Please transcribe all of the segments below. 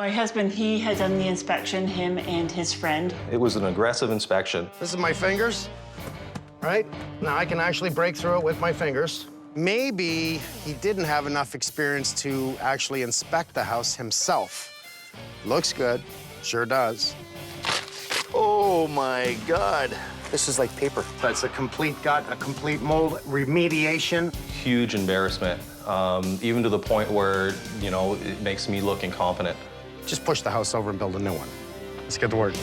My husband, he had done the inspection, him and his friend. It was an aggressive inspection. This is my fingers, right? Now I can actually break through it with my fingers. Maybe he didn't have enough experience to actually inspect the house himself. Looks good, sure does. Oh my God. This is like paper. That's a complete gut, a complete mold remediation. Huge embarrassment, even to the point where, you know, it makes me look incompetent. Just push the house over and build a new one. Let's get to work.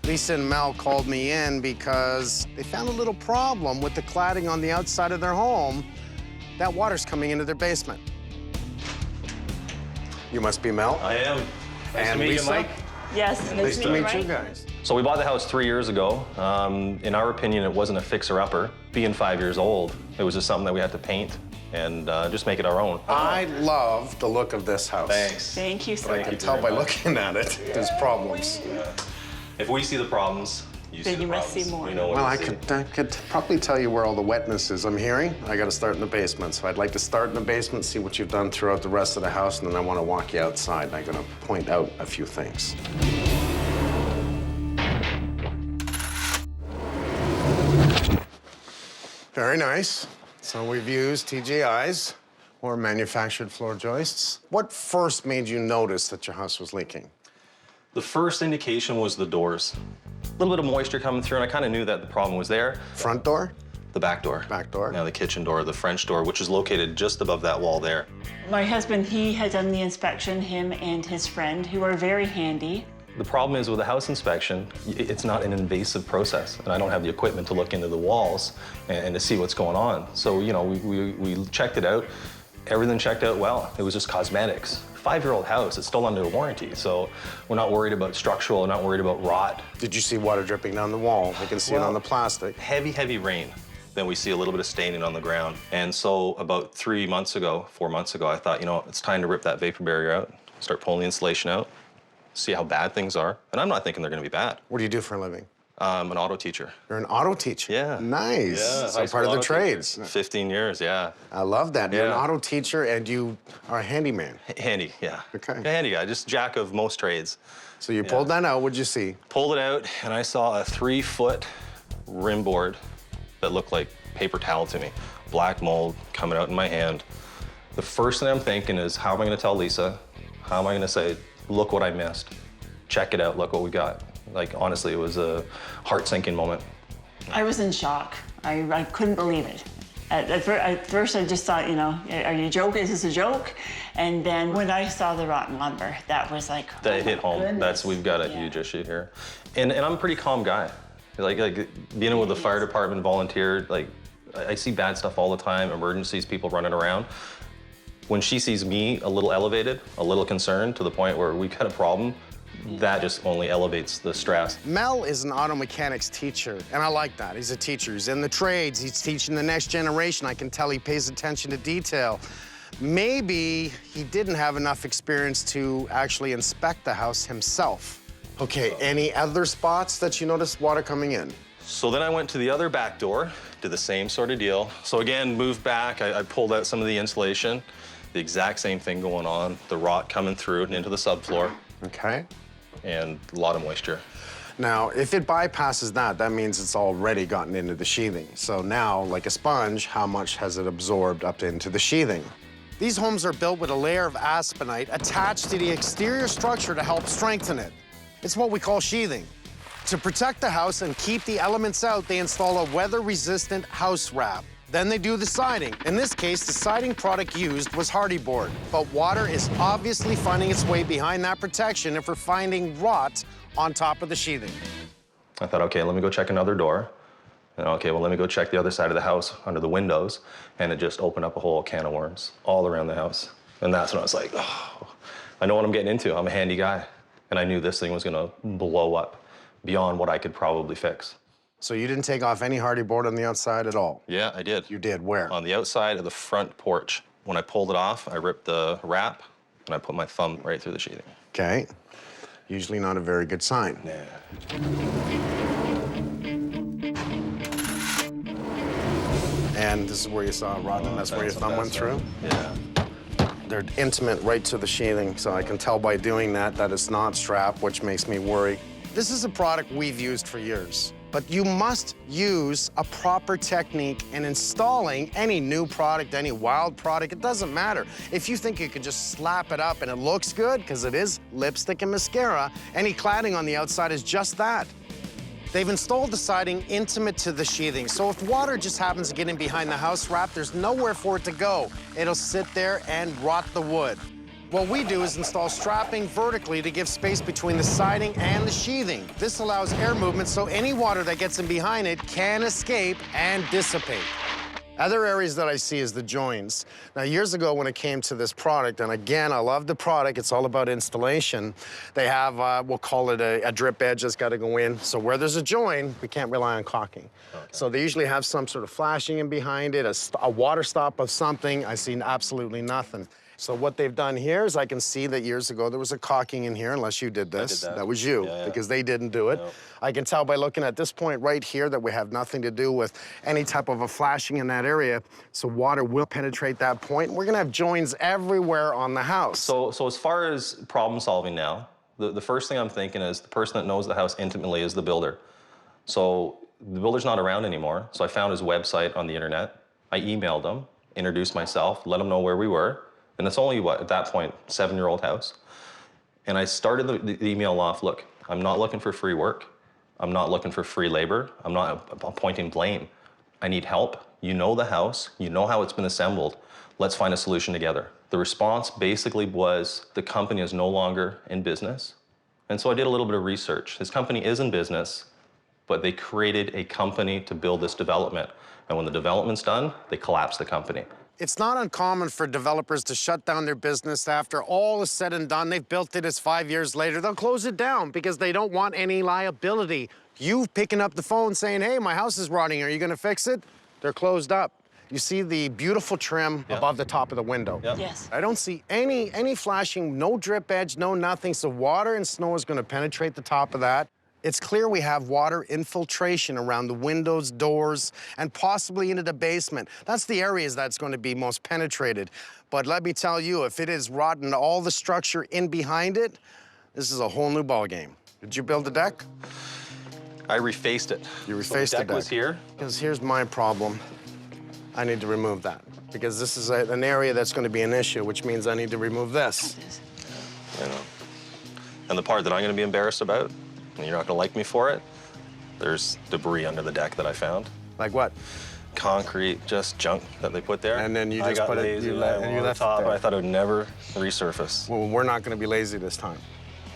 Lisa and Mel called me in because they found a little problem with the cladding on the outside of their home. That water's coming into their basement. You must be Mel. I am. Nice And to meet Lisa. you, Mike. Yes, Nice to meet you guys. So we bought the house 3 years ago. In our opinion, it wasn't a fixer-upper. Being 5 years old, it was just something that we had to paint and just make it our own. I love the look of this house. Thanks. Thank you, sir. I can tell by looking at it, there's problems. If we see the problems, you see Then the you must problems. see more. We know what Well, we I see. could probably tell you where all the wetness is. I'm hearing I got to start in the basement. So I'd like to start in the basement, see what you've done throughout the rest of the house, and then I want to walk you outside. And I'm going to point out a few things. Very nice. So we've used TGIs, or manufactured floor joists. What first made you notice that your house was leaking? The first indication was the doors. A little bit of moisture coming through, and I kind of knew that the problem was there. Front door? The back door. Back door? Yeah, the kitchen door, the French door, which is located just above that wall there. My husband, he had done the inspection, him and his friend, who are very handy. The problem is with a house inspection, it's not an invasive process, and I don't have the equipment to look into the walls and to see what's going on. So, you know, we checked it out. Everything checked out well. It was just cosmetics. 5-year-old house, it's still under warranty, so we're not worried about structural, we're not worried about rot. Did you see water dripping down the wall? I can see it on the plastic. Heavy rain. Then we see a little bit of staining on the ground. And so about 4 months ago, I thought, you know, it's time to rip that vapor barrier out, start pulling the insulation out, see how bad things are. And I'm not thinking they're gonna be bad. What do you do for a living? I'm an auto teacher. You're an auto teacher? Yeah. Nice. Yeah, So high part of school the auto trades. teacher. 15 years, yeah. I love that. You're an Yeah. auto teacher and you are a handyman. Handy, yeah. Okay. A handy guy, just jack of most trades. So you pulled that out, what'd you see? Pulled it out, and I saw a 3-foot rim board that looked like paper towel to me. Black mold coming out in my hand. The first thing I'm thinking is, how am I gonna tell Lisa? How am I gonna say, look what I missed? Check it out, look what we got. Like, honestly, it was a heart-sinking moment. I was in shock. I couldn't believe it. At first, I just thought, you know, are you joking? Is this a joke? And then when I saw the rotten lumber, that was like, That oh hit my home. goodness. We've got a Yeah. huge issue here. And I'm a pretty calm guy. Like dealing with the fire department, volunteer, like, I see bad stuff all the time, emergencies, people running around. When she sees me a little elevated, a little concerned to the point where we've got a problem, that just only elevates the stress. Mel is an auto mechanics teacher, and I like that. He's a teacher. He's in the trades. He's teaching the next generation. I can tell he pays attention to detail. Maybe he didn't have enough experience to actually inspect the house himself. Okay, any other spots that you noticed water coming in? So then I went to the other back door, did the same sort of deal. So again, moved back, I pulled out some of the insulation, the exact same thing going on, the rot coming through and into the subfloor, Okay. and a lot of moisture. Now, if it bypasses that, that means it's already gotten into the sheathing. So now, like a sponge, how much has it absorbed up into the sheathing? These homes are built with a layer of aspenite attached to the exterior structure to help strengthen it. It's what we call sheathing. To protect the house and keep the elements out, they install a weather-resistant house wrap. Then they do the siding. In this case, the siding product used was hardy board. But water is obviously finding its way behind that protection if we're finding rot on top of the sheathing. I thought, okay, let me go check another door. And okay, well, let me go check the other side of the house under the windows. And it just opened up a whole can of worms all around the house. And that's when I was like, oh, I know what I'm getting into. I'm a handy guy. And I knew this thing was gonna blow up beyond what I could probably fix. So you didn't take off any hardy board on the outside at all? Yeah, I did. You did, where? On the outside of the front porch. When I pulled it off, I ripped the wrap and I put my thumb right through the sheathing. Okay. Usually not a very good sign. Yeah. And this is where you saw it rotten, that's where your thumb went through? Yeah. They're intimate right to the sheathing, so I can tell by doing that that it's not strap, which makes me worry. This is a product we've used for years, but you must use a proper technique in installing any new product, any wild product, it doesn't matter. If you think you can just slap it up and it looks good, because it is lipstick and mascara, any cladding on the outside is just that. They've installed the siding intimate to the sheathing, so if water just happens to get in behind the house wrap, there's nowhere for it to go. It'll sit there and rot the wood. What we do is install strapping vertically to give space between the siding and the sheathing. This allows air movement so any water that gets in behind it can escape and dissipate. Other areas that I see is the joins. Now, years ago when it came to this product, and again, I love the product, it's all about installation, they have, we'll call it a drip edge that's got to go in. So where there's a join, we can't rely on caulking. Okay. So they usually have some sort of flashing in behind it, a water stop of something. I see absolutely nothing. So what they've done here is I can see that years ago there was a caulking in here, unless you did this. I did that. That was you, yeah. because they didn't do it. No. I can tell by looking at this point right here that we have nothing to do with any type of a flashing in that area, so water will penetrate that point. We're gonna have joins everywhere on the house. So as far as problem solving now, the first thing I'm thinking is the person that knows the house intimately is the builder. So the builder's not around anymore, so I found his website on the internet. I emailed him, introduced myself, let him know where we were. And it's only, what, at that point, 7-year-old house. And I started the email off, look, I'm not looking for free work. I'm not looking for free labor. I'm not appointing blame. I need help. You know the house. You know how it's been assembled. Let's find a solution together. The response basically was the company is no longer in business. And so I did a little bit of research. His company is in business, but they created a company to build this development. And when the development's done, they collapse the company. It's not uncommon for developers to shut down their business after all is said and done. They've built it as 5 years later. They'll close it down because they don't want any liability. You picking up the phone saying, hey, my house is rotting, are you gonna fix it? They're closed up. You see the beautiful trim above the top of the window. Yep. Yes. I don't see any flashing, no drip edge, no nothing, so water and snow is gonna penetrate the top of that. It's clear we have water infiltration around the windows, doors, and possibly into the basement. That's the areas that's going to be most penetrated. But let me tell you, if it is rotten, all the structure in behind it, this is a whole new ballgame. Did you build the deck? I refaced it. You refaced So the deck the deck. was here. Because here's my problem. I need to remove that. Because this is an area that's going to be an issue, which means I need to remove this. I know. And the part that I'm going to be embarrassed about, and you're not gonna like me for it, there's debris under the deck that I found. Like what? Concrete, just junk that they put there. And then you I just got put it, lazy, you I let, went and you over the left top. it there. I thought it would never resurface. Well, we're not going to be lazy this time.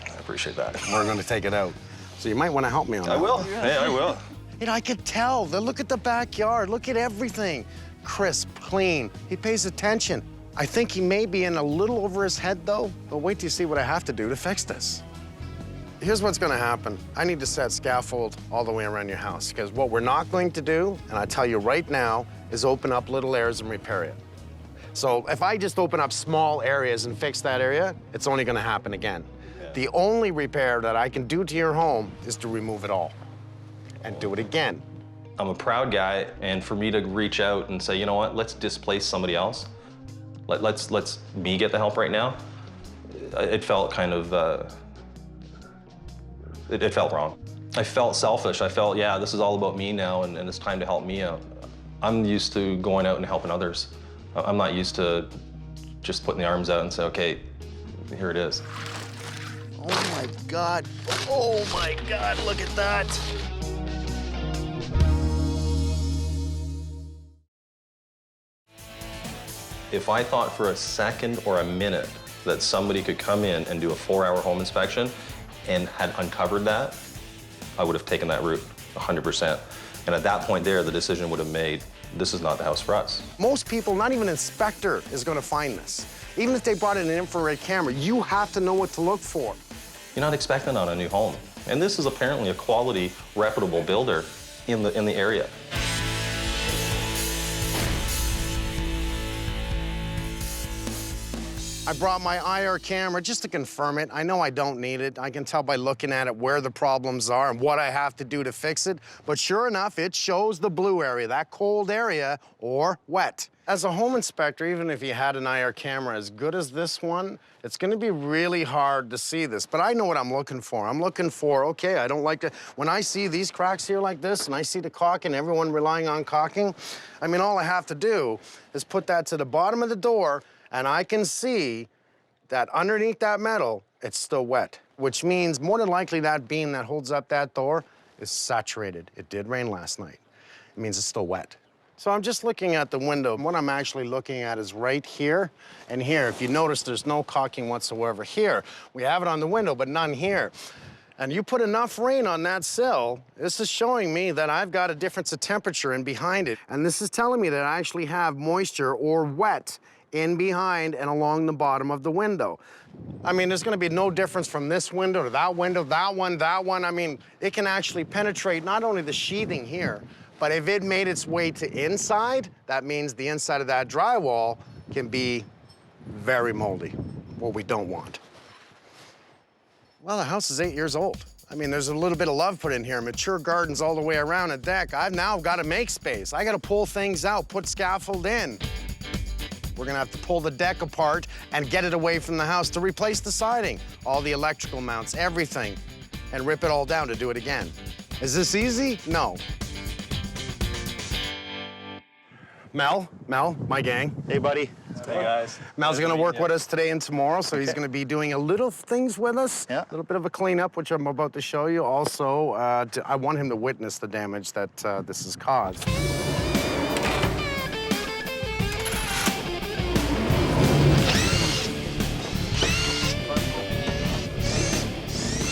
I appreciate that. We're going to take it out. So you might want to help me on that. I will. Yeah, I will. You know, I could tell. Look at the backyard. Look at everything. Crisp, clean. He pays attention. I think he may be in a little over his head, though. But wait till you see what I have to do to fix this. Here's what's gonna happen. I need to set scaffold all the way around your house, because what we're not going to do, and I tell you right now, is open up little areas and repair it. So if I just open up small areas and fix that area, it's only gonna happen again. Yeah. The only repair that I can do to your home is to remove it all and do it again. I'm a proud guy, and for me to reach out and say, you know what, let's displace somebody else. Let's me get the help right now. It felt kind of, it felt wrong. I felt selfish. I felt, yeah, this is all about me now, and it's time to help me out. I'm used to going out and helping others. I'm not used to just putting the arms out and say, okay, here it is. Oh my God. Oh my God, look at that. If I thought for a second or a minute that somebody could come in and do a 4-hour home inspection and had uncovered that, I would have taken that route 100%. And at that point there, the decision would have made, this is not the house for us. Most people, not even an inspector, is gonna find this. Even if they brought in an infrared camera, you have to know what to look for. you're not expecting on a new home. And this is apparently a quality, reputable builder in the area. I brought my IR camera just to confirm it. I know I don't need it. I can tell by looking at it where the problems are and what I have to do to fix it. But sure enough, it shows the blue area, that cold area, or wet. As a home inspector, even if you had an IR camera as good as this one, it's gonna be really hard to see this. But I know what I'm looking for. I'm looking for, okay, I don't like to, when I see these cracks here like this and I see the caulking, everyone relying on caulking, I mean, all I have to do is put that to the bottom of the door and I can see that underneath that metal, it's still wet, which means more than likely that beam that holds up that door is saturated. It did rain last night. It means it's still wet. So I'm just looking at the window. What I'm actually looking at is right here and here. If you notice, there's no caulking whatsoever here. We have it on the window, but none here. And you put enough rain on that sill, this is showing me that I've got a difference of temperature in behind it. And this is telling me that I actually have moisture or wet in behind and along the bottom of the window. I mean, there's gonna be no difference from this window to that window, that one, that one. I mean, it can actually penetrate not only the sheathing here, but if it made its way to inside, that means the inside of that drywall can be very moldy, what we don't want. Well, the house is 8 years old. I mean, there's a little bit of love put in here, mature gardens all the way around a deck. I've now got to make space. I got to pull things out, put scaffold in. We're gonna have to pull the deck apart and get it away from the house to replace the siding, all the electrical mounts, everything, and rip it all down to do it again. Is this easy? No. Mel, my gang. Hey, buddy. Hey, guys. Mel's gonna work with us today and tomorrow, so he's gonna be doing a little things with us, Yeah. a little bit of a cleanup, which I'm about to show you. Also, I want him to witness the damage that this has caused.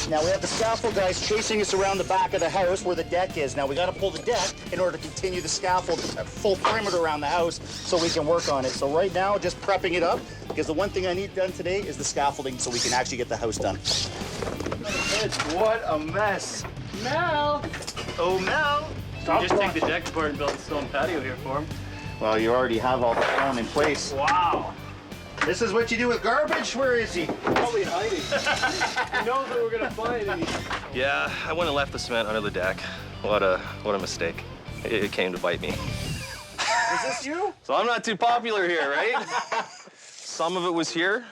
Now we have the scaffold guys chasing us around the back of the house where the deck is. Now we got to pull the deck in order to continue the scaffold full perimeter around the house so we can work on it. So right now, just prepping it up because the one thing I need done today is the scaffolding so we can actually get the house done. What a mess. Mel! Oh, Mel! You just take the deck apart and build a stone patio here for him. Well, you already have all the stone in place. Wow. This is what you do with garbage? Where is he? Probably hiding. He knows that we're gonna find him. Yeah, I went and left the cement under the deck. What a mistake. It came to bite me. Is this you? So I'm not too popular here, right? Some of it was here,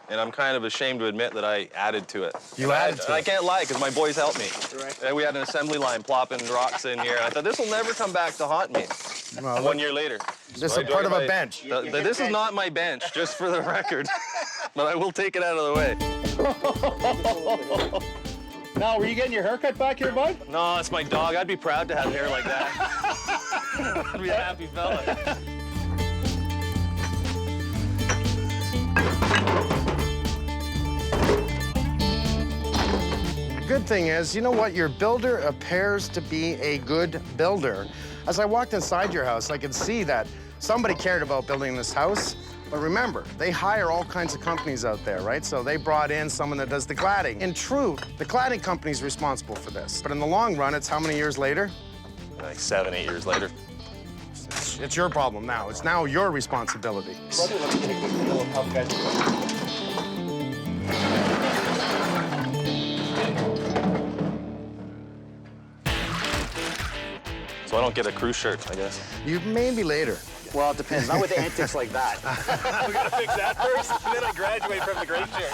and I'm kind of ashamed to admit that I added to it. You added to it? I can't lie, because my boys helped me. Right. And we had an assembly line plopping rocks in here. I thought, this will never come back to haunt me. Well, 1 year later. this is part of a bench. This is not my bench, just for the record. But I will take it out of the way. Now, were you getting your haircut back here, bud? No, it's my dog. I'd be proud to have hair like that. I'd be a happy fella. Good thing is, you know what? Your builder appears to be a good builder. As I walked inside your house, I could see that somebody cared about building this house. But remember, they hire all kinds of companies out there, right? So they brought in someone that does the cladding. In truth, the cladding company's responsible for this. But in the long run, it's how many years later? Like 7, 8 years later. It's your problem now. It's now your responsibility. Brother, let me get a quick video of how you guys are doing. So I don't get a crew shirt, I guess. You maybe later. Well, it depends. Not with antics like that. We gotta fix that first, and then I graduate from the great chair.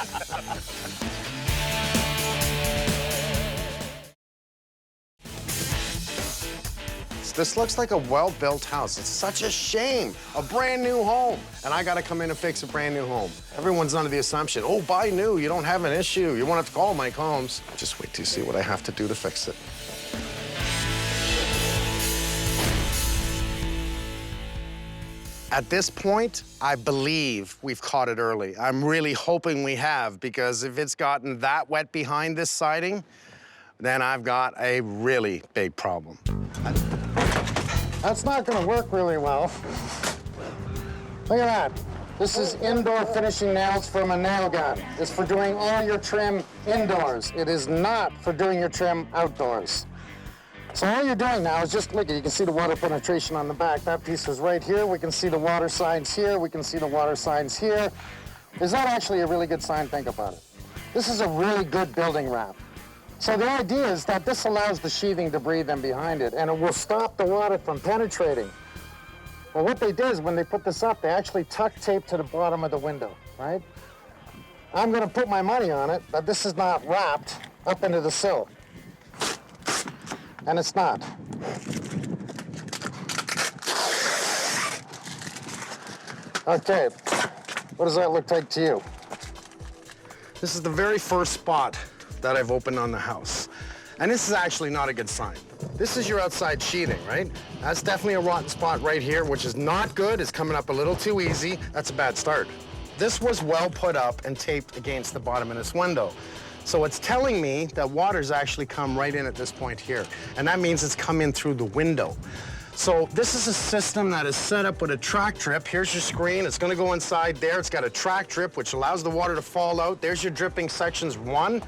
This looks like a well-built house. It's such a shame. A brand new home. And I gotta come in and fix a brand new home. Everyone's under the assumption, oh, buy new, you don't have an issue. You won't have to call Mike Holmes. Just wait till you see what I have to do to fix it. At this point, I believe we've caught it early. I'm really hoping we have, because if it's gotten that wet behind this siding, then I've got a really big problem. That's not gonna work really well. Look at that. This is indoor finishing nails from a nail gun. It's for doing all your trim indoors. It is not for doing your trim outdoors. So all you're doing now is just, look, you can see the water penetration on the back. That piece is right here. We can see the water signs here. We can see the water signs here. Is that actually a really good sign? Think about it. This is a really good building wrap. So the idea is that this allows the sheathing to breathe in behind it, and it will stop the water from penetrating. Well, what they did is when they put this up, they actually tuck tape to the bottom of the window, right? I'm gonna put my money on it that this is not wrapped up into the sill. And it's not. Okay, what does that look like to you? This is the very first spot that I've opened on the house. And this is actually not a good sign. This is your outside sheathing, right? That's definitely a rotten spot right here, which is not good. It's coming up a little too easy. That's a bad start. This was well put up and taped against the bottom of this window. So it's telling me that water's actually come right in at this point here. And that means it's come in through the window. So this is a system that is set up with a track drip. Here's your screen. It's gonna go inside there. It's got a track drip, which allows the water to fall out. There's your dripping sections, 1,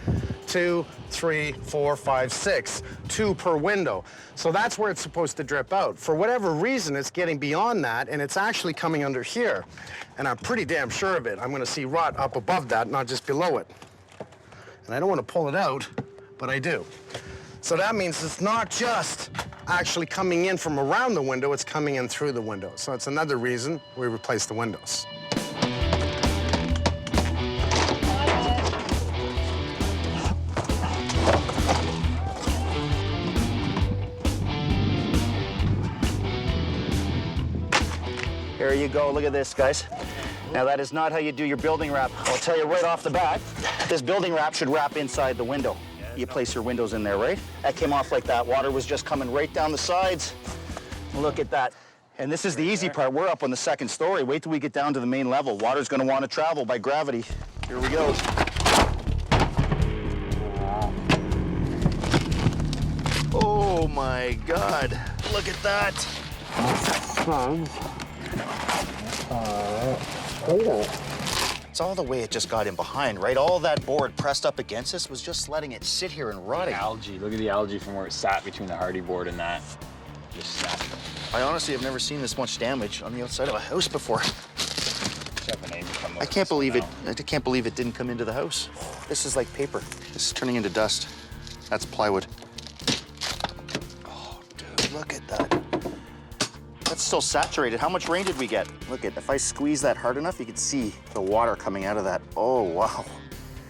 2, 3, 4, 5, 6, 2 per window. So that's where it's supposed to drip out. For whatever reason, it's getting beyond that, and it's actually coming under here. And I'm pretty damn sure of it. I'm gonna see rot up above that, not just below it. And I don't wanna pull it out, but I do. So that means it's not just actually coming in from around the window, it's coming in through the window. So it's another reason we replaced the windows. There you go, look at this, guys. Now that is not how you do your building wrap. I'll tell you right off the bat, this building wrap should wrap inside the window. You place your windows in there, right? That came off like that. Water was just coming right down the sides. Look at that. And this is the easy part. We're up on the 2nd story. Wait till we get down to the main level. Water's gonna want to travel by gravity. Here we go. Oh my God, look at that. It's all the way it just got in behind, right? All that board pressed up against us was just letting it sit here and rotting. Algae, look at the algae from where it sat between the hardy board and that. Just sat there. I honestly have never seen this much damage on the outside of a house before. I can't believe it. I can't believe it didn't come into the house. This is like paper. This is turning into dust. That's plywood. Oh, dude, look at that. That's still saturated. How much rain did we get? Look at, if I squeeze that hard enough, you can see the water coming out of that. Oh, wow.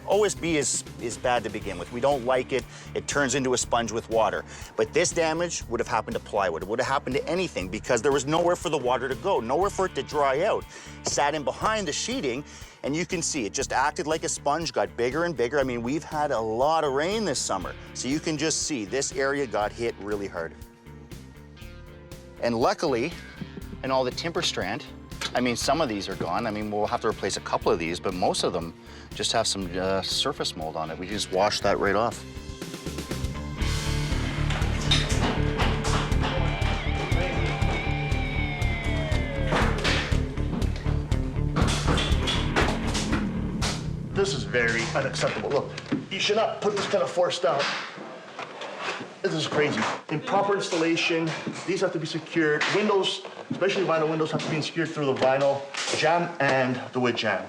OSB is bad to begin with. We don't like it. It turns into a sponge with water. But this damage would have happened to plywood. It would have happened to anything because there was nowhere for the water to go, nowhere for it to dry out. Sat in behind the sheeting, and you can see it just acted like a sponge, got bigger and bigger. I mean, we've had a lot of rain this summer. So you can just see this area got hit really hard. And luckily, in all the timber strand, I mean, some of these are gone. I mean, we'll have to replace a couple of these, but most of them just have some surface mold on it. We just wash that right off. This is very unacceptable. Look, you should not put this kind of force down. This is crazy. In proper installation, these have to be secured. Windows, especially vinyl windows, have to be secured through the vinyl jamb and the wood jamb.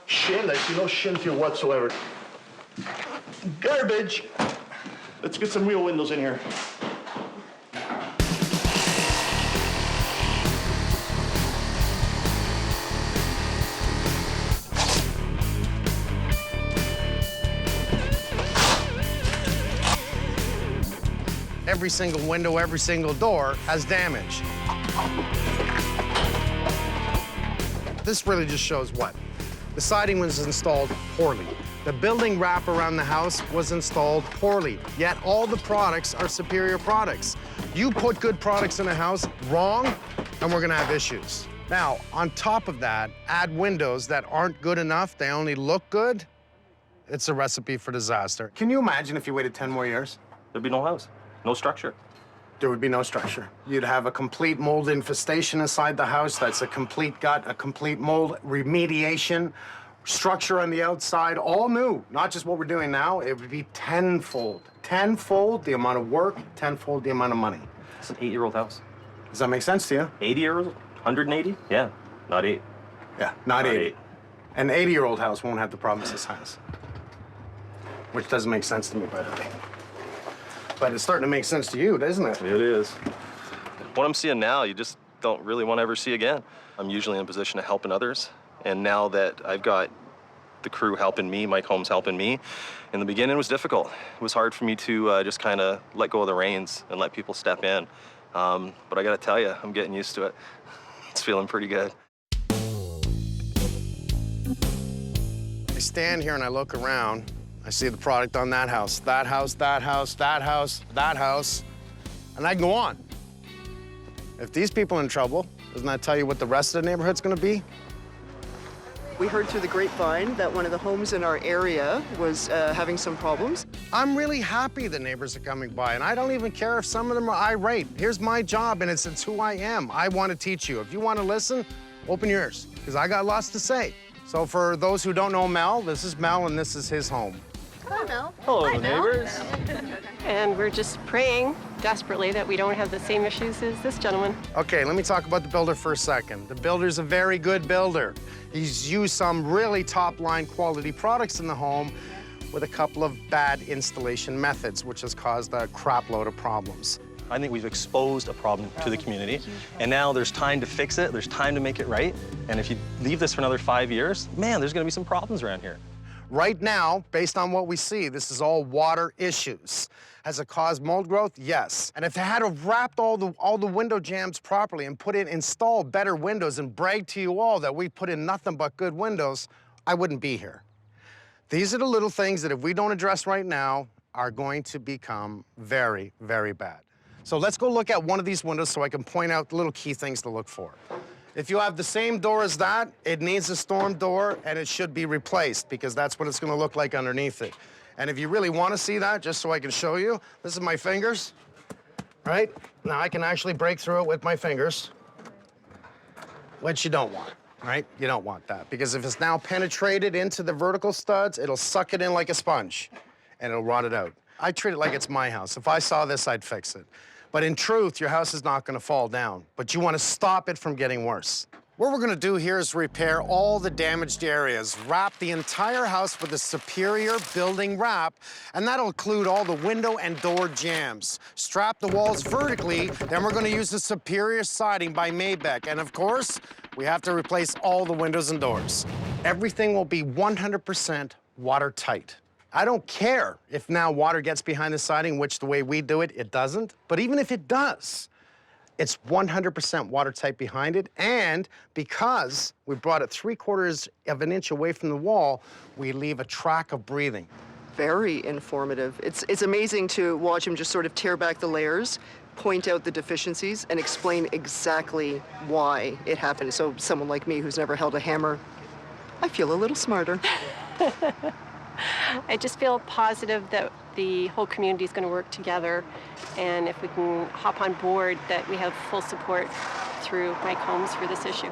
Shin, I see no shin feel whatsoever. Garbage. Let's get some real windows in here. Every single window, every single door has damage. This really just shows what? The siding was installed poorly. The building wrap around the house was installed poorly, yet all the products are superior products. You put good products in a house wrong, and we're gonna have issues. Now, on top of that, add windows that aren't good enough, they only look good, it's a recipe for disaster. Can you imagine if you waited 10 more years? There'd be no house, no structure. There would be no structure. You'd have a complete mold infestation inside the house. That's a complete gut, a complete mold remediation, structure on the outside, all new. Not just what we're doing now. It would be tenfold. Tenfold the amount of work, tenfold the amount of money. It's an 8-year-old house. Does that make sense to you? 80 years old? 180? Yeah, not 8. Yeah, not 80. 8. An 80-year-old house won't have the problems this has. Which doesn't make sense to me, by the way. But it's starting to make sense to you, doesn't it? It is. What I'm seeing now, you just don't really want to ever see again. I'm usually in a position of helping others. And now that I've got the crew helping me, Mike Holmes helping me, in the beginning it was difficult. It was hard for me to just kind of let go of the reins and let people step in. But I got to tell you, I'm getting used to it. It's feeling pretty good. I stand here and I look around. I see the product on that house, that house, that house, that house, that house, and I can go on. If these people are in trouble, doesn't that tell you what the rest of the neighborhood's gonna be? We heard through the grapevine that one of the homes in our area was having some problems. I'm really happy the neighbors are coming by, and I don't even care if some of them are irate. Here's my job, and it's who I am. I want to teach you. If you want to listen, open your ears, because I got lots to say. So for those who don't know Mel, this is Mel, and this is his home. Hi, Mel. Hello, Hi, neighbors. And we're just praying desperately that we don't have the same issues as this gentleman. Okay, let me talk about the builder for a second. The builder's a very good builder. He's used some really top-line quality products in the home with a couple of bad installation methods, which has caused a crap load of problems. I think we've exposed a problem to the community, and now there's time to fix it, there's time to make it right, and if you leave this for another 5 years, man, there's gonna be some problems around here. Right now, based on what we see, this is all water issues. Has it caused mold growth? Yes. And if they had wrapped all the window jambs properly and installed better windows and bragged to you all that we put in nothing but good windows, I wouldn't be here. These are the little things that if we don't address right now are going to become very, very bad. So let's go look at one of these windows so I can point out the little key things to look for. If you have the same door as that, it needs a storm door and it should be replaced because that's what it's gonna look like underneath it. And if you really wanna see that, just so I can show you, this is my fingers, right? Now I can actually break through it with my fingers, which you don't want, right? You don't want that because if it's now penetrated into the vertical studs, it'll suck it in like a sponge and it'll rot it out. I treat it like it's my house. If I saw this, I'd fix it. But in truth, your house is not gonna fall down, but you wanna stop it from getting worse. What we're gonna do here is repair all the damaged areas, wrap the entire house with a superior building wrap, and that'll include all the window and door jambs. Strap the walls vertically, then we're gonna use the superior siding by Makeover, and of course, we have to replace all the windows and doors. Everything will be 100% watertight. I don't care if now water gets behind the siding, which the way we do it, it doesn't. But even if it does, it's 100% watertight behind it. And because we brought it 3/4 of an inch away from the wall, we leave a track of breathing. Very informative. It's amazing to watch him just sort of tear back the layers, point out the deficiencies, and explain exactly why it happened. So someone like me who's never held a hammer, I feel a little smarter. I just feel positive that the whole community is going to work together, and if we can hop on board, that we have full support through Mike Holmes for this issue.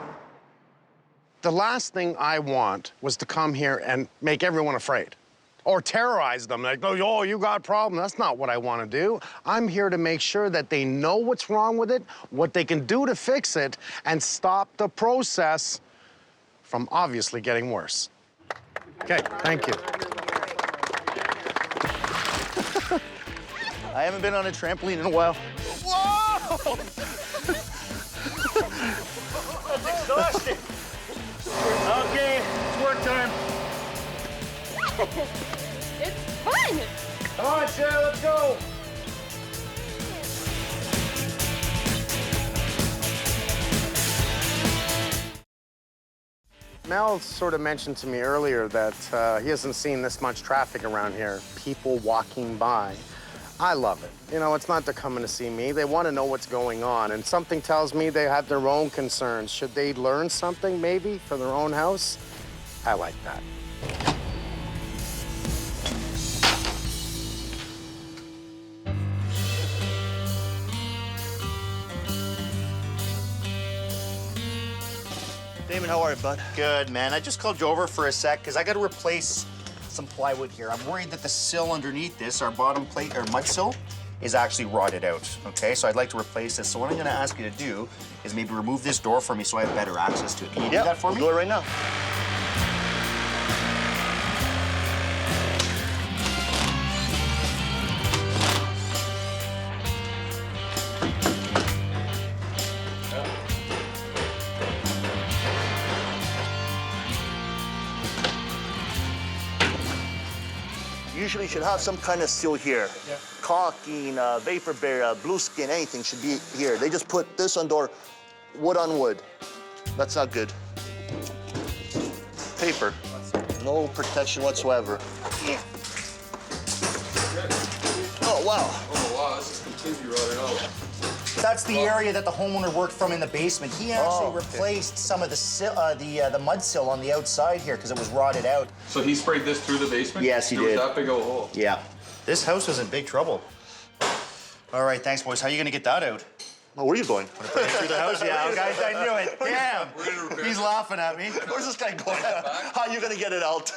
The last thing I want was to come here and make everyone afraid or terrorize them. Like, oh, you got a problem. That's not what I want to do. I'm here to make sure that they know what's wrong with it, what they can do to fix it, and stop the process from obviously getting worse. Okay, thank you. I haven't been on a trampoline in a while. Whoa! That's exhausting. Okay, it's work time. It's fun! Come on, Sarah, let's go. Mel sort of mentioned to me earlier that he hasn't seen this much traffic around here, people walking by. I love it. You know, it's not they're coming to see me. They want to know what's going on, and something tells me they have their own concerns. Should they learn something, maybe, for their own house? I like that. Damon, how are you, bud? Good, man. I just called you over for a sec because I got to replace some plywood here. I'm worried that the sill underneath this, our bottom plate, or mud sill, is actually rotted out, okay? So I'd like to replace this. So what I'm gonna ask you to do is maybe remove this door for me so I have better access to it. Can you do that for me? We'll do it right now. Usually you should have some kind of seal here. Yeah. Caulking, vapor barrier, blue skin, anything should be here. They just put this on door, wood on wood. That's not good. Paper. No protection whatsoever. Yeah. Oh, wow. Oh, wow, this is completely rotted out. That's the area that the homeowner worked from in the basement. He actually replaced some of the mud sill on the outside here because it was rotted out. So he sprayed this through the basement? Yes, he did. There was that big of a hole? Yeah. This house was in big trouble. All right, thanks, boys. How are you gonna get that out? Oh, where are you going? Through the house? Yeah, guys, I knew it. Damn. He's laughing at me. Where's this guy going? How are you gonna get it out?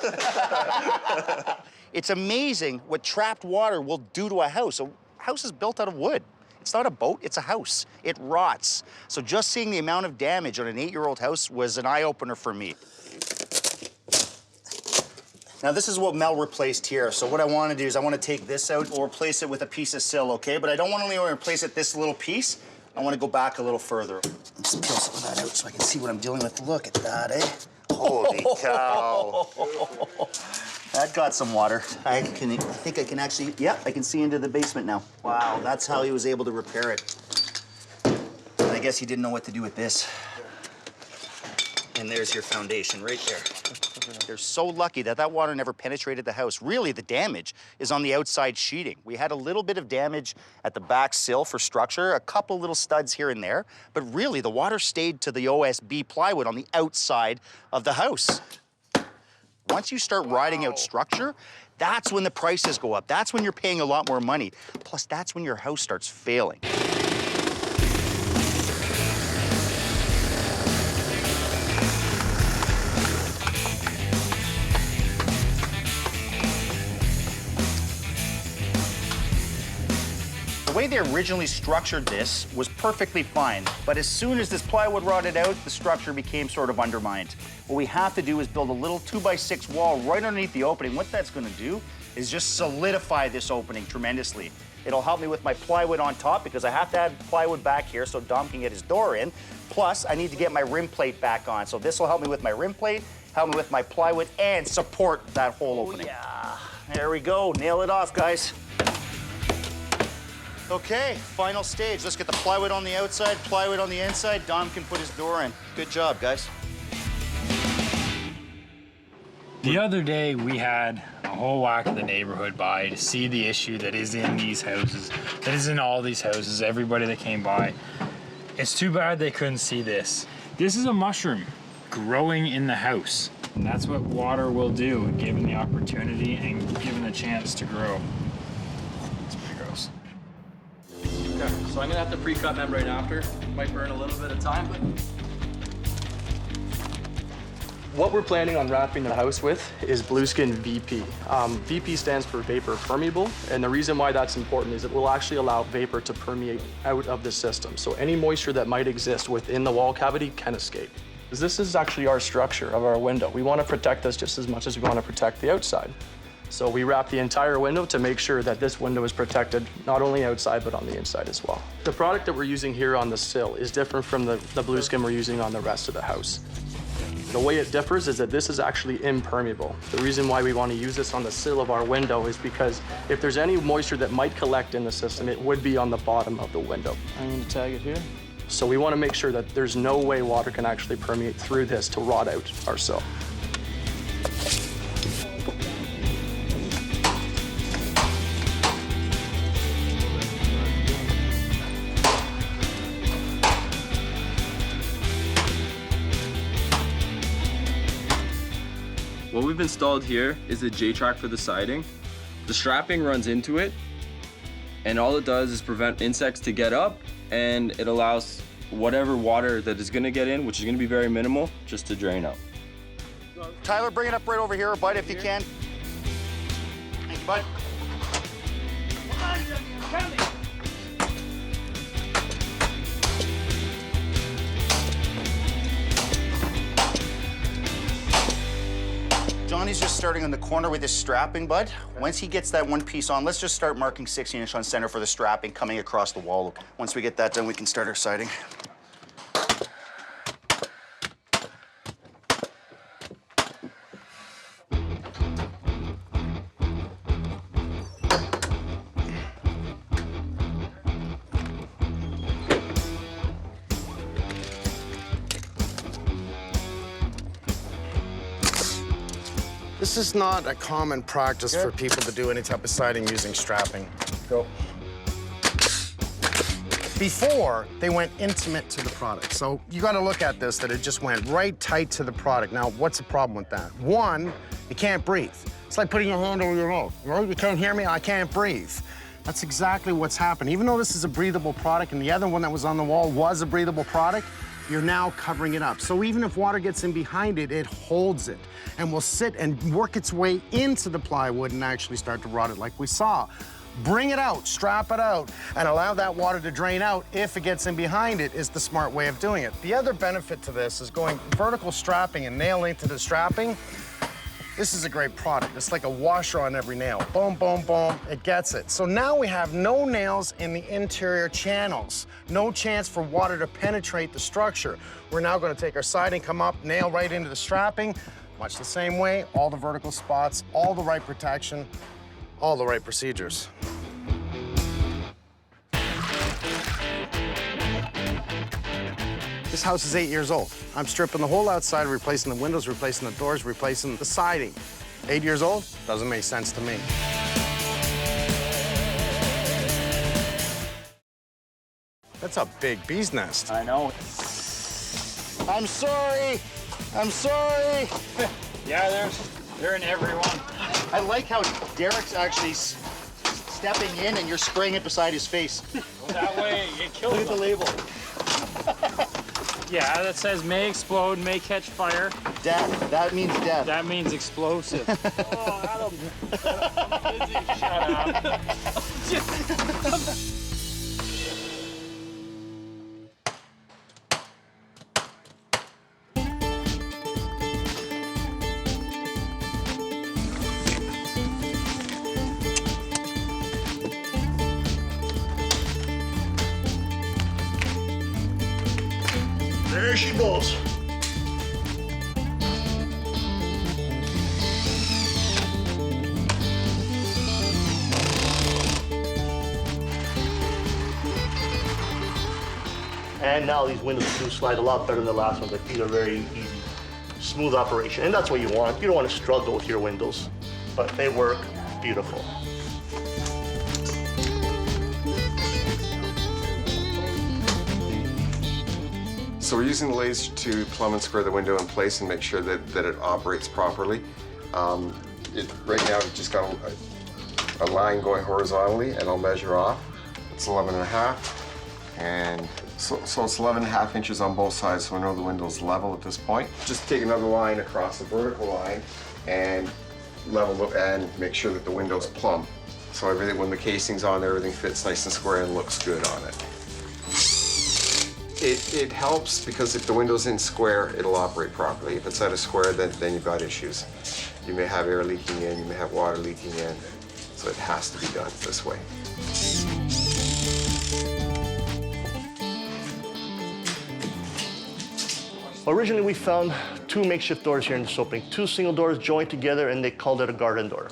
It's amazing what trapped water will do to a house. A house is built out of wood. It's not a boat, it's a house. It rots. So just seeing the amount of damage on an 8-year-old house was an eye-opener for me. Now, this is what Mel replaced here. So what I want to do is I want to take this out. We'll replace it with a piece of sill, okay? But I don't want to only replace it this little piece. I want to go back a little further. Just peel some of that out so I can see what I'm dealing with. Look at that, eh? Holy cow. That got some water. I think I can actually, yeah, I can see into the basement now. Wow, that's how he was able to repair it. And I guess he didn't know what to do with this. And there's your foundation right there. They're so lucky that that water never penetrated the house. Really, the damage is on the outside sheeting. We had a little bit of damage at the back sill for structure, a couple little studs here and there, but really the water stayed to the OSB plywood on the outside of the house. Once you start riding out structure, that's when the prices go up. That's when you're paying a lot more money. Plus, that's when your house starts failing. The way they originally structured this was perfectly fine, but as soon as this plywood rotted out, the structure became sort of undermined. What we have to do is build a little 2x6 wall right underneath the opening. What that's gonna do is just solidify this opening tremendously. It'll help me with my plywood on top because I have to add plywood back here so Dom can get his door in. Plus, I need to get my rim plate back on. So this will help me with my rim plate, help me with my plywood, and support that whole opening. Yeah, there we go. Nail it off, guys. Okay, final stage. Let's get the plywood on the outside, plywood on the inside. Dom can put his door in. Good job, guys. The other day, we had a whole whack of the neighborhood by to see the issue that is in these houses, that is in all these houses, everybody that came by. It's too bad they couldn't see this. This is a mushroom growing in the house. And that's what water will do, given the opportunity and given the chance to grow. It's pretty gross. Okay, so I'm gonna have to pre-cut them right after. Might burn a little bit of time, but... What we're planning on wrapping the house with is Blueskin VP. VP stands for vapor permeable, and the reason why that's important is it will actually allow vapor to permeate out of the system. So any moisture that might exist within the wall cavity can escape. This is actually our structure of our window. We want to protect this just as much as we want to protect the outside. So we wrap the entire window to make sure that this window is protected not only outside but on the inside as well. The product that we're using here on the sill is different from the Blueskin we're using on the rest of the house. The way it differs is that this is actually impermeable. The reason why we want to use this on the sill of our window is because if there's any moisture that might collect in the system, it would be on the bottom of the window. I'm going to tag it here. So we want to make sure that there's no way water can actually permeate through this to rot out our sill. What we've installed here is a J-track for the siding. The strapping runs into it, and all it does is prevent insects to get up, and it allows whatever water that is gonna get in, which is gonna be very minimal, just to drain out. Tyler, bring it up right over here, bud, if you can. Thank you, bud. Johnny's just starting on the corner with his strapping, bud. Once he gets that one piece on, let's just start marking 16" on center for the strapping coming across the wall. Once we get that done, we can start our siding. This is not a common practice for people to do any type of siding using strapping. Go. Before, they went intimate to the product. So you got to look at this, that it just went right tight to the product. Now, what's the problem with that? One, you can't breathe. It's like putting your hand over your mouth, right? You can't hear me, I can't breathe. That's exactly what's happened. Even though this is a breathable product and the other one that was on the wall was a breathable product, you're now covering it up. So even if water gets in behind it, it holds it and will sit and work its way into the plywood and actually start to rot it like we saw. Bring it out, strap it out, and allow that water to drain out if it gets in behind it is the smart way of doing it. The other benefit to this is going vertical strapping and nail into the strapping. This is a great product. It's like a washer on every nail. Boom, boom, boom, it gets it. So now we have no nails in the interior channels. No chance for water to penetrate the structure. We're now gonna take our siding, come up, nail right into the strapping, much the same way, all the vertical spots, all the right protection, all the right procedures. This house is 8 years old. I'm stripping the whole outside, replacing the windows, replacing the doors, replacing the siding. 8 years old? Doesn't make sense to me. That's a big bee's nest. I know. I'm sorry. I'm sorry. Yeah, they're in every one. I like how Derek's actually stepping in and you're spraying it beside his face. That way it kills Look at the label. Yeah, that says may explode, may catch fire. Death. That means death. That means explosive. Oh, Adam. I'm busy. Shut up. There she goes. And now these windows do slide a lot better than the last ones. Like these are very easy, smooth operation. And that's what you want. You don't want to struggle with your windows, but they work beautiful. So we're using the laser to plumb and square the window in place and make sure that it operates properly. Right now, we've just got a line going horizontally, and I'll measure off. It's 11.5, and so it's 11.5 inches on both sides, so I know the window's level at this point. Just take another line across the vertical line and level it and make sure that the window's plumb. So everything, when the casing's on there, everything fits nice and square and looks good on it. It helps because if the window's in square, it'll operate properly. If it's out of square, then you've got issues. You may have air leaking in, you may have water leaking in, so it has to be done this way. Originally, we found two makeshift doors here in this opening, two single doors joined together, and they called it a garden door.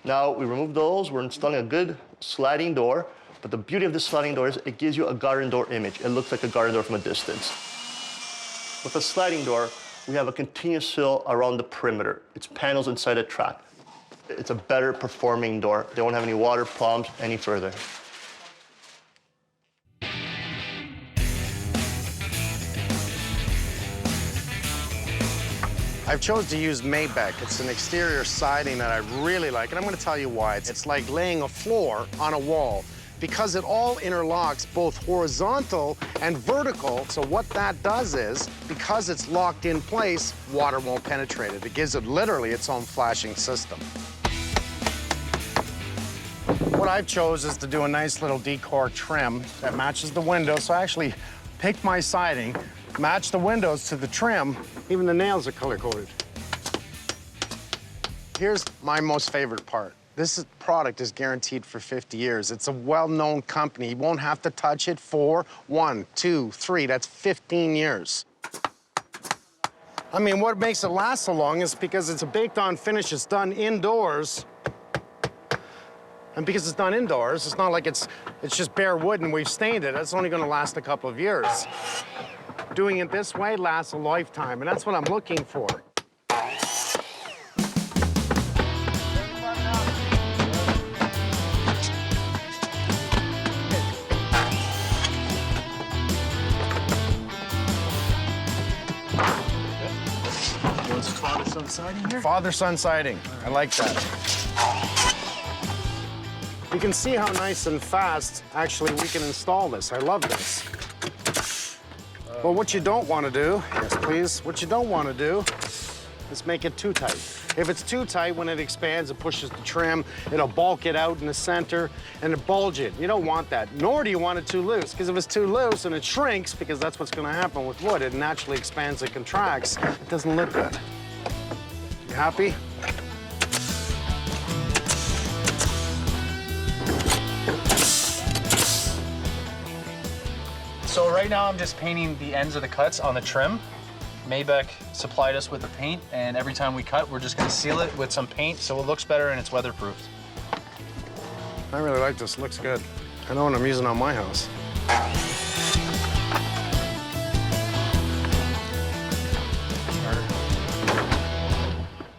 Now, we removed those, we're installing a good sliding door, but the beauty of this sliding door is it gives you a garden door image. It looks like a garden door from a distance. With a sliding door, we have a continuous sill around the perimeter. It's panels inside a track. It's a better performing door. They won't have any water problems any further. I've chosen to use Makeover. It's an exterior siding that I really like, and I'm going to tell you why. It's like laying a floor on a wall. because it all interlocks both horizontal and vertical. So what that does is, because it's locked in place, water won't penetrate it. It gives it literally its own flashing system. What I've chose is to do a nice little decor trim that matches the windows. So I actually picked my siding, matched the windows to the trim. Even the nails are color-coded. Here's my most favorite part. This product is guaranteed for 50 years. It's a well-known company. You won't have to touch it for 1, 2, 3, that's 15 years. I mean, what makes it last so long is because it's a baked-on finish. It's done indoors. And because it's done indoors, it's not like it's just bare wood and we've stained it. It's only gonna last a couple of years. Doing it this way lasts a lifetime, and that's what I'm looking for. Father-son siding here? Father-son siding. I like that. You can see how nice and fast, actually, we can install this. I love this. But what you don't want to do, yes, please, what you don't want to do is make it too tight. If it's too tight, when it expands, it pushes the trim, it'll bulk it out in the center, and it bulge it. You don't want that, nor do you want it too loose, because if it's too loose and it shrinks, because that's what's going to happen with wood, it naturally expands and contracts, it doesn't look good. You happy? So right now I'm just painting the ends of the cuts on the trim. Maybach supplied us with the paint, and every time we cut, we're just gonna seal it with some paint so it looks better and it's weatherproofed. I really like this, looks good. I know what I'm using on my house.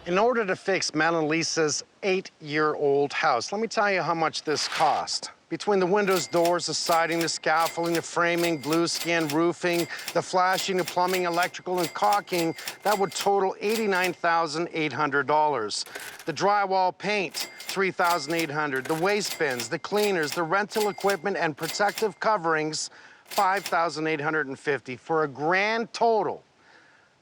In order to fix Mel and Lisa's 8-year-old house, let me tell you how much this cost. Between the windows, doors, the siding, the scaffolding, the framing, blue skin, roofing, the flashing, the plumbing, electrical, and caulking, that would total $89,800. The drywall paint, $3,800. The waste bins, the cleaners, the rental equipment, and protective coverings, $5,850, for a grand total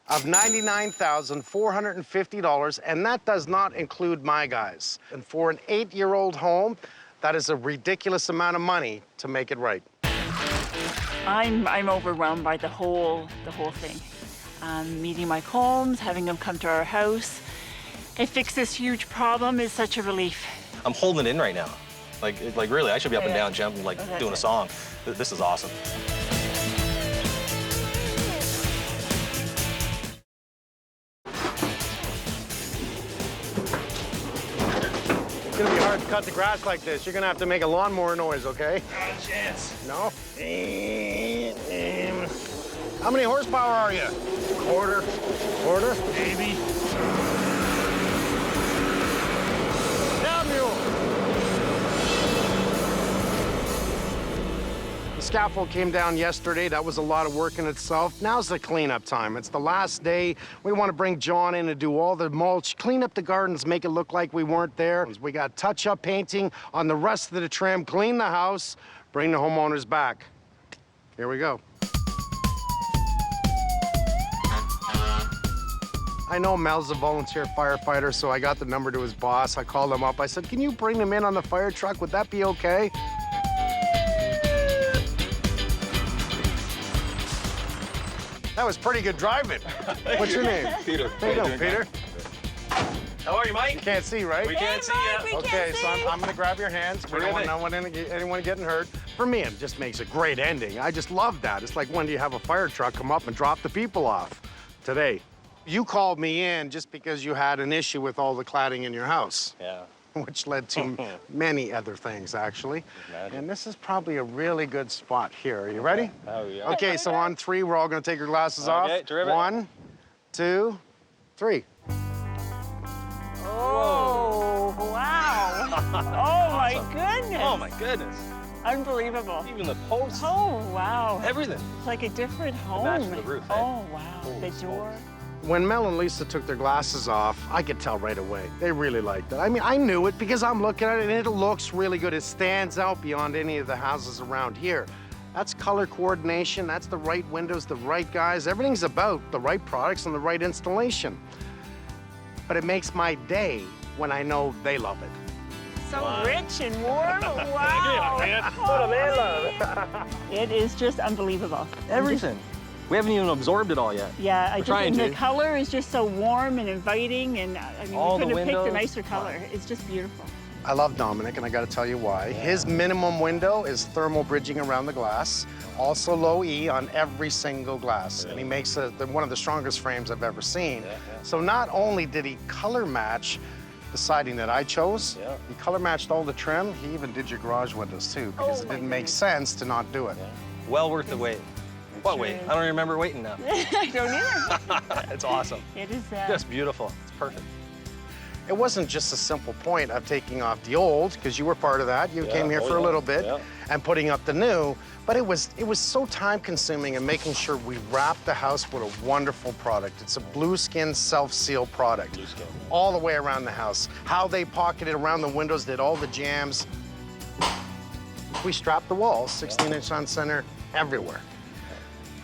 of $99,450, and that does not include my guys. And for an 8-year-old home, that is a ridiculous amount of money to make it right. I'm overwhelmed by the whole thing. Meeting Mike Holmes, having him come to our house and fix this huge problem is such a relief. I'm holding it in right now. Like really, I should be up and down jumping, like doing a song. This is awesome. It's gonna be hard to cut the grass like this. You're gonna have to make a lawnmower noise, okay? Not a chance. No? How many horsepower are you? Quarter. Quarter? Maybe. Down mule. The scaffold came down yesterday. That was a lot of work in itself. Now's the cleanup time. It's the last day. We want to bring John in and do all the mulch, clean up the gardens, make it look like we weren't there. We got touch-up painting on the rest of the trim, clean the house, bring the homeowners back. Here we go. I know Mel's a volunteer firefighter, so I got the number to his boss. I called him up. I said, can you bring him in on the fire truck? Would that be okay? That was pretty good driving. What's your name? Peter. How you doing, Peter? How are you, Mike? You can't see, right? We can't see you. Okay, so I'm gonna grab your hands. We don't want anyone getting hurt. For me, it just makes a great ending. I just love that. It's like, when do you have a fire truck come up and drop the people off? Today. You called me in just because you had an issue with all the cladding in your house. Yeah. Which led to many other things, actually. And this is probably a really good spot here. Are you ready? Oh, yeah. Okay, so on 3, we're all gonna take our glasses off. Okay, terrific. 1, 2, 3. Oh, wow. Oh, my goodness. Oh, my goodness. Unbelievable. Even the posts. Oh, wow. Everything. It's like a different home. Match the roof, eh? Oh, wow. The door. When Mel and Lisa took their glasses off, I could tell right away. They really liked it. I mean, I knew it because I'm looking at it and it looks really good. It stands out beyond any of the houses around here. That's color coordination, that's the right windows, the right guys. Everything's about the right products and the right installation. But it makes my day when I know they love it. So rich and warm. Wow. What a man love. It is just unbelievable. Everything. We haven't even absorbed it all yet. Yeah, Trying the to. color is just so warm and inviting, and I mean, All we the couldn't have picked a windows. nicer color. It's just beautiful. I love Dominic, and I gotta tell you why. His minimum window is thermal bridging around the glass, also low E on every single glass. And he makes one of the strongest frames I've ever seen. So not only did he color match the siding that I chose, he color matched all the trim. He even did your garage windows too, because it didn't make sense to not do it. Well worth the wait. What wait? I don't even remember waiting now. I don't either. It's awesome. It is Just beautiful. It's perfect. It wasn't just a simple point of taking off the old, because you were part of that. You came here for a little bit, and putting up the new. But it was so time-consuming and making sure we wrapped the house with a wonderful product. It's a Blueskin self-seal product. All the way around the house. How they pocketed around the windows, did all the jams. We strapped the walls, 16-inch on center, everywhere.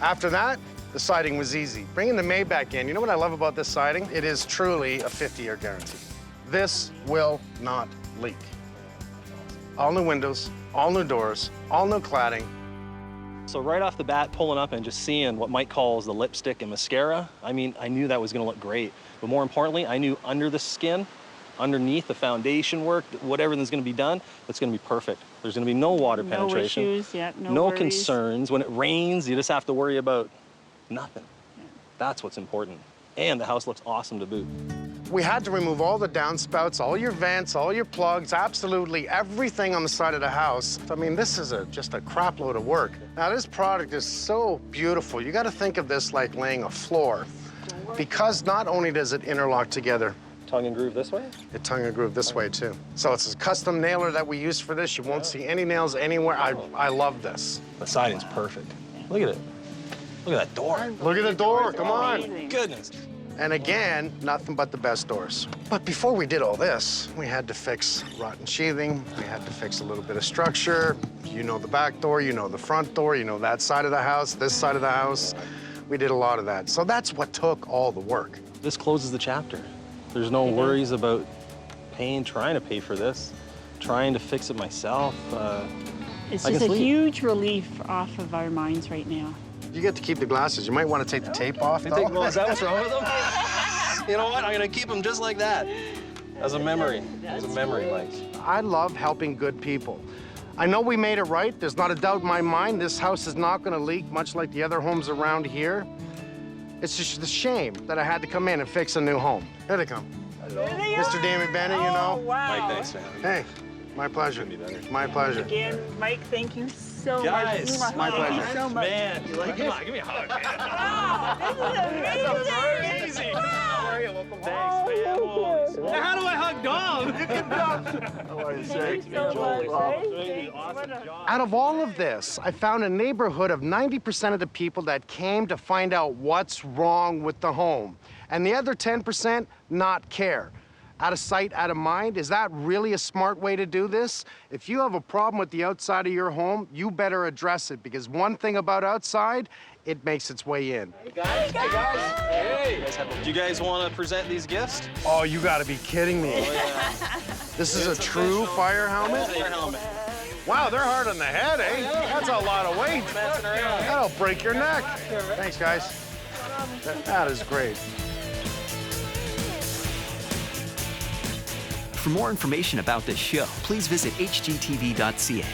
After that, the siding was easy. Bringing the Maybach in, you know what I love about this siding? It is truly a 50-year guarantee. This will not leak. All new windows, all new doors, all new cladding. So right off the bat, pulling up and just seeing what Mike calls the lipstick and mascara, I mean, I knew that was gonna look great. But more importantly, I knew under the skin, underneath the foundation work, whatever that's gonna be done, it's gonna be perfect. There's gonna be no water penetration. No issues, no no worries. concerns. When it rains, you just have to worry about nothing. That's what's important. And the house looks awesome to boot. We had to remove all the downspouts, all your vents, all your plugs, absolutely everything on the side of the house. I mean, this is just a crap load of work. Now, this product is so beautiful. You gotta think of this like laying a floor, because not only does it interlock together, tongue and groove this way? It tongue and groove this way, too. So it's a custom nailer that we use for this. You won't see any nails anywhere. I love this. The siding's perfect. Look at it. Look at that door. Look at the door, come on. Goodness. And again, nothing but the best doors. But before we did all this, we had to fix rotten sheathing. We had to fix a little bit of structure. You know the back door, you know the front door, you know that side of the house, this side of the house. We did a lot of that. So that's what took all the work. This closes the chapter. There's no worries about trying to pay for this, trying to fix it myself. It's just a huge relief off of our minds right now. You get to keep the glasses. You might want to take the tape off, though. Is that what's wrong with them? You know what? I'm gonna keep them just like that. As a memory. As a memory, Mike. I love helping good people. I know we made it right. There's not a doubt in my mind. This house is not going to leak, much like the other homes around here. It's just a shame that I had to come in and fix a new home. Here they come. Hello. Mr. Damon Bennett, you know. Wow. Mike, thanks, man. Hey, my pleasure. My pleasure. Again, Mike, thank you so Guys, much. my pleasure. Thank you so much. Man, you like it? Come on, give me a hug, man. Oh, this is amazing. How are you? Welcome. Thanks, man. Boys. Now, how do I hug Dom? You can Thank you so much. Awesome job. Out of all of this, I found a neighborhood of 90% of the people that came to find out what's wrong with the home. And the other 10% not care. Out of sight, out of mind. Is that really a smart way to do this? If you have a problem with the outside of your home, you better address it, because one thing about outside, it makes its way in. Hey, guys. Hey, guys. Hey. Do you guys want to present these gifts? Oh, you gotta be kidding me. Oh, yeah. This is a true fire helmet? Fire helmet. Wow, they're hard on the head, eh? That's a lot of weight. That'll break your neck. Thanks, guys. That is great. For more information about this show, please visit hgtv.ca.